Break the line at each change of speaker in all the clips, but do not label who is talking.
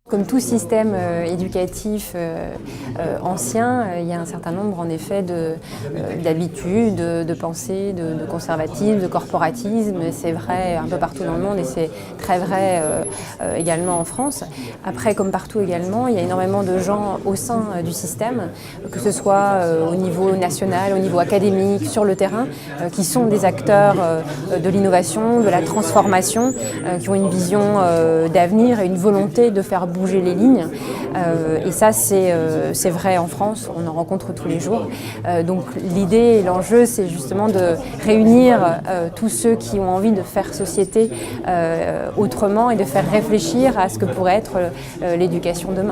Comme tout système éducatif ancien, il y a un certain nombre en effet d'habitudes, de pensée, de conservatisme, de corporatisme. C'est vrai un peu partout dans le monde et c'est très vrai également en France. Après, comme partout également, il y a énormément de gens au sein du système, que ce soit au niveau national, au niveau académique, sur le terrain, qui sont des acteurs de l'innovation, de la transformation, qui ont une vision d'avenir et une volonté de faire bouger les lignes. Et ça, c'est vrai en France, on en rencontre tous les jours. Donc l'idée et l'enjeu, c'est justement de réunir tous ceux qui ont envie de faire société autrement et de faire réfléchir à ce que pourrait être l'éducation demain.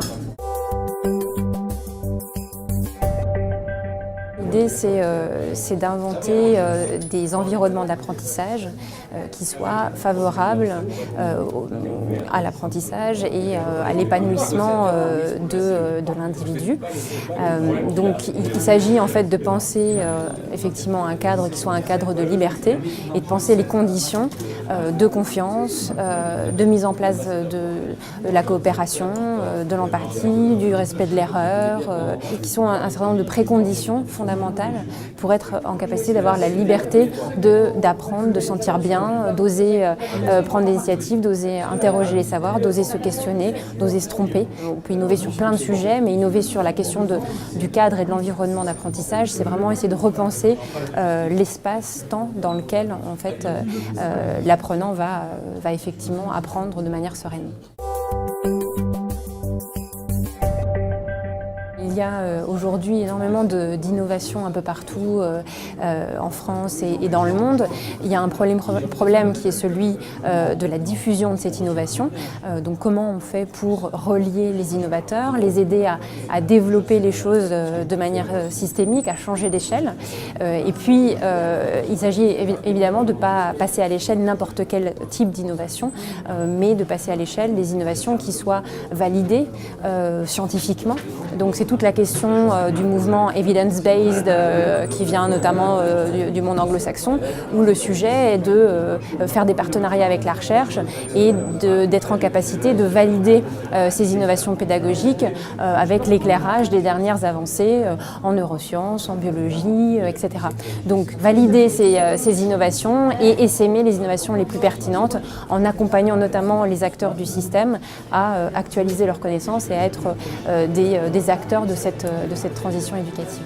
L'idée, c'est d'inventer des environnements d'apprentissage qui soient favorables à l'apprentissage et à l'épanouissement de l'individu. Donc il s'agit en fait de penser effectivement un cadre qui soit un cadre de liberté et de penser les conditions de confiance, de mise en place de la coopération, de l'empathie, du respect de l'erreur, qui sont un certain nombre de préconditions fondamentales pour être en capacité d'avoir la liberté d'apprendre, de sentir bien, d'oser prendre des initiatives, d'oser interroger les savoirs, d'oser se questionner, d'oser se tromper. On peut innover sur plein de sujets, mais innover sur la question du cadre et de l'environnement d'apprentissage, c'est vraiment essayer de repenser l'espace-temps dans lequel en fait, l'apprenant va effectivement apprendre de manière sereine. Il y a aujourd'hui énormément d'innovations un peu partout en France et dans le monde. Il y a un problème qui est celui de la diffusion de cette innovation. Donc comment on fait pour relier les innovateurs, les aider à développer les choses de manière systémique, à changer d'échelle. Et puis il s'agit évidemment de ne pas passer à l'échelle n'importe quel type d'innovation, mais de passer à l'échelle des innovations qui soient validées scientifiquement. Donc c'est toute la question du mouvement evidence-based qui vient notamment du monde anglo-saxon, où le sujet est de faire des partenariats avec la recherche et d'être en capacité de valider ces innovations pédagogiques avec l'éclairage des dernières avancées en neurosciences, en biologie, etc. Donc valider ces innovations et essaimer les innovations les plus pertinentes en accompagnant notamment les acteurs du système à actualiser leurs connaissances et à être des acteurs de cette transition éducative.